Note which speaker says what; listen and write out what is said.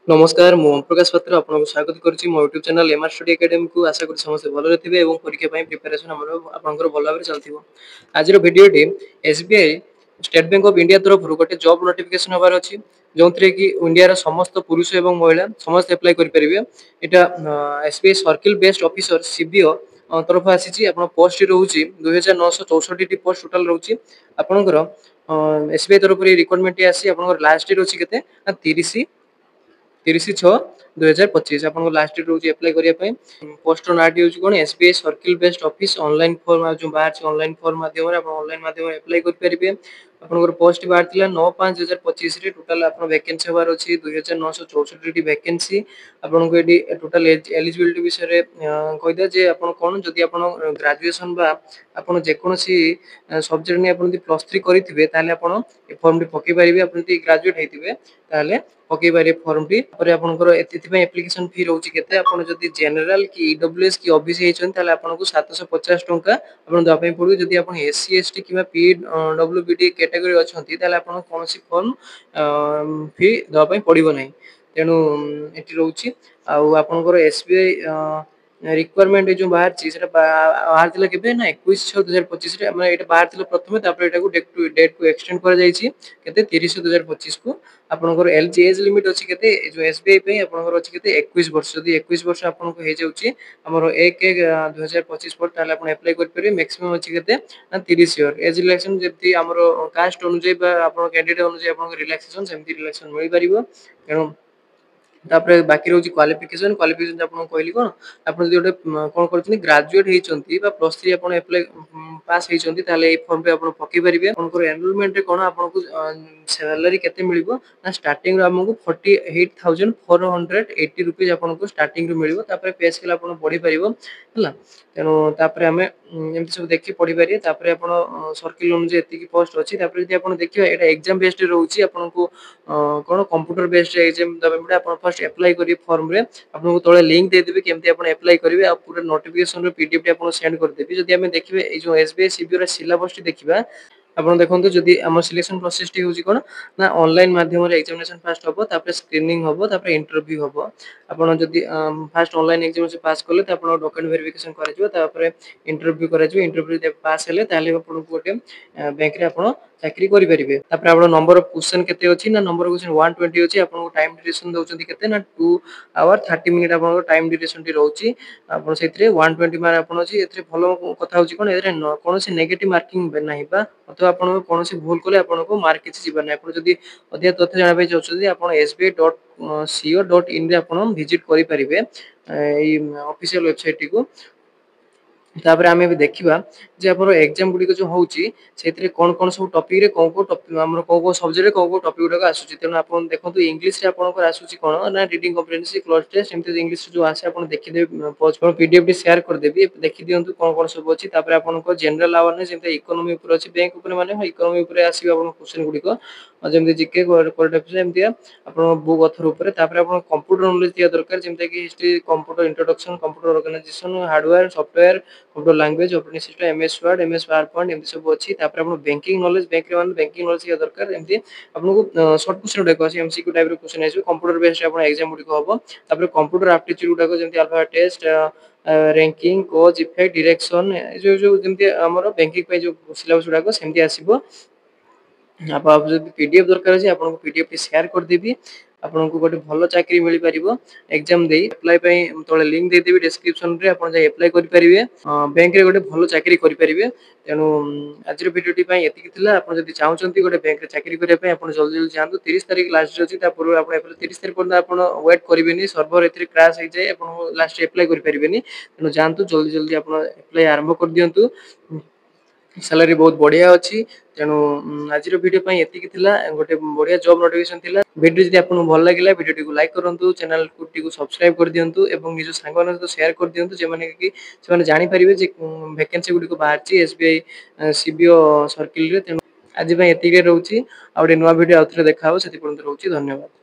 Speaker 1: नमस्कार मु ओम प्रकाश पात्र आपको स्वागत करुच्ची मो YouTube channel MR study academy को आशा करी समस्त भल थे और परीक्षा प्रिपेरेसन आपंकर भल भाव चलती आज भिडटी SBI State Bank of India तरफ गोटे जॉब नोटिफिकेशन होबार अच्छी जो थे कि इंडिया समस्त पुरुष और महिला समस्त एप्लाई करेंगे यहाँ SBI circle based officer CBO तरफ आसी पोस्ट रोचे 2964 पोस्ट टोटाल रोचे आपंकर एसबीआई तरफ रिक्वायरमेंट आसी लास्ट डेट अच्छी के 30/6/2025 आपन लास्ट डेट रोज अप्लाई करिया पई पोस्टर नाट यूज कोन SBI circle based office online form जो बाहर ऑनलाइन फॉर्म माध्यम रे आपन ऑनलाइन माध्यम रे अप्लाई कर परिबे आपन पोस्ट बाहर थिला 9/5/2025 रे टोटल आपन वैकेंसी बार अछि 2964 टी वैकेंसी आपन को एडी टोटल एलिजिबिलिटी विषय रे कहि दे जे आपन कोन जदि आपन ग्रेजुएशन बा आपन जे कोनसी सब्जेक्ट ने आपन +3 करिथिबे ताले आपन ए फॉर्म टी पके परिबे आपन ती ग्रेजुएट हेतिबे ताले पके पारे फॉर्म टी पर आपनकर एतिथि में एप्लीकेशन फी रहउची केते आपन जदि जनरल की ईडब्ल्यूएस की ओबीसी हेचन ताले आपन को 750 टंका आपन दवा पई पड़ो जदि आपन एससी एसटी किबा पीडब्ल्यूबीडी कैटेगरी अछंती ताले आपन कोनसी फॉर्म फी दवा पई पड़िबो नै तेनु एटी रहउची आ आपनकर एसबीआई रिक्वायरमेंट जो बाहर ची सेटा बाहर थिला केबे ना 21/6/2025 रे हम एटा बाहर थिला प्रथमे तापर एटा को डेट को एक्सटेंड कर जाईची केते 30/6/2025 को आपनकर एलजी एज लिमिट अछि केते जो एसबीआई पे आपनकर अछि केते 21 वर्ष जदि 21 वर्ष आपन को हे जाउची हमर 1/1/2025 पर ताले आपन अप्लाई कर परिबे मैक्सिमम अछि केते ना 30 ईयर एज रिलैक्सेशन जेति हमर कास्ट अनुसार बा आपन कैंडिडेट अनुसार आपन रिलैक्सेशन सेमति रिलैक्सेशन मिल परिबो एनो तापर बाकी रहउची क्वालिफिकेशन आपन कहली कोन आपन जदि ओटे कोन करछनी ग्रेजुएट हेचंती बा +3 आपन अप्लाई पास हेचंती ताले ए फॉर्म पे आपन पके परिबे आपन एनरोलमेंट रे कोन आपन को सैलरी केते मिलिबो ना स्टार्टिंग रो हमको 48,480 रुपीस आपन को स्टार्टिंग रो मिलिबो तापर पे स्केल आपन बढ़ी परिबो हला तेनो तापर हमें एमति सब देखि पढी परिए तापर आपन सर्किल अनुसार एति की पोस्ट अछि तापर जदि आपन देखिबा एटा एग्जाम बेस्ड रहउची आपन को कोन कंप्यूटर बेस्ड एग्जाम दबे आपन फर्स्ट अप्लाई करी फॉर्म रे आपन को तळे लिंक दे देबे केमति आपन अप्लाई करिवे आ पूरा नोटिफिकेशन रो पीडीएफ टी आपन सेंड कर देबे जदि हमें देखिबे ए जो एसबीआई सीबीओ रो सिलेबस टी देखिबा आपन देखंतु जदि हम सिलेक्शन प्रोसेस टी होची कोन ना ऑनलाइन माध्यम रे एग्जामिनेशन फास्ट हबो तापर स्क्रीनिंग हबो तापर इंटरव्यू हबो आपन जदि फास्ट ऑनलाइन एग्जामिनेशन पास करले त आपन डॉक्यूमेंट वेरिफिकेशन करा जिवो तापर इंटरव्यू करा जिवो इंटरव्यू दे पास हेले ताले आपन को गोटे बैंक रे आपन चाकरी करि परिबे तापर आपन नंबर ऑफ क्वेश्चन केते अछि ना नंबर ऑफ क्वेश्चन 120 अछि आपन को टाइम ड्यूरेशन दउचंती केते ना 2 आवर 30 मिनिट आपन को टाइम ड्यूरेशन टी रहउची आपन सेथरे 120 मार आपन अछि एथरे भलो कथा होची कोन एथरे कोनोसी नेगेटिव मार्किंग नाही बा अथवा आपन कोनोसी भूल कले आपन को मार्क किछि जिबा नै आपन जदि अधिक तथ्य जाना चाहते आपन sbi.co.in रे आपन विजिट करि परिबे एई ऑफिशियल वेबसाइट को तापर आमे भी देखिबा जे हमर एग्जाम गुडी जो होउची सेतरे कोन कोन सब टॉपिक रे कोन को टॉपिक हमर को सब्जेक्ट रे को टॉपिक गुडा आसुची तेन आपन देखंतु इंग्लिश रे आपन को आसुची कोन ना रीडिंग कॉम्प्रिहेंसिव क्लोज टेस्ट एमते इंग्लिश जो आसे आपन देखि दे पोस्ट पर पीडीएफ टी शेयर कर देबी देखि दियंतु कोन कोन सब अछि तापर आपन को जनरल अवेयरनेस एमते इकोनॉमी ऊपर अछि बैंक ऊपर माने इकोनॉमी ऊपर आसी आपन क्वेश्चन गुडी को जेमते जीके करंट अफेयर्स एमते आपन बुक ऑथर ऊपर तापर आपन कंप्यूटर नॉलेज दिया दरकार जेमते कि history computer introduction computer organisation hardware software computer language operating system MS Word MS PowerPoint एमती सब अछि तापर आपन बैंकिंग नॉलेज बैंक रे मान बैंकिंग नॉलेज दिया दरकार एमती आपन को शॉर्ट क्वेश्चन देखो अछि एमसीक्यू टाइप रो क्वेश्चन आइसो कंप्यूटर बेस्ड आपन एग्जाम गुडी को हबो तापर कंप्यूटर एप्टीट्यूड गुडा को जेमती अल्फा टेस्ट रैंकिंग कोज इफेक्ट डायरेक्शन जो जेमती हमर बैंकिंग पे जो सिलेबस गुडा को सेमती आसीबो आप जब पीडीएफ दरकार अछि आपन को पीडीएफ टी शेयर कर देबी आपन को गोटे भलो चाकरी मिली परिबो एग्जाम देई अप्लाई पई तळे लिंक दे देबी डिस्क्रिप्शन रे आपन जे अप्लाई करि परिबे बैंक रे गोटे भलो चाकरी करि परिबे तेनु आज रो वीडियो टी पई एति किथिला आपन जदि चाहउचंती गोटे बैंक रे चाकरी करिया पई आपन जल्दी जल्दी जानतु 30 तारिख लास्ट अछि ता पूर्व आपन 30 तारिख पर आपन वेट करिबेनी सर्वर एथि क्रैश हे जाय आपन लास्ट अप्लाई करि परिबेनी तेनु जानतु जल्दी जल्दी आपन अप्लाई आरंभ कर दियंतु सैलरी बहुत बढ़िया अछि तेनु आज रो वीडियो पई एति किथिला गोटे बढ़िया जॉब नोटिफिकेशन थिला वीडियो जदि आपन भल लागिला वीडियो टी को लाइक करंतु चैनल टी को सब्सक्राइब कर दियंतु एवं निज संगवन सहित शेयर कर दियंतु जे माने कि से माने जानि परिबे जे वैकेंसी गुडी को बाहर ची एसबीआई सीबीओ सर्किल रे तेनु आज भाई एति के रहउची आ वीडियो आउथरे देखा हो सेति परंतु रहउची धन्यवाद।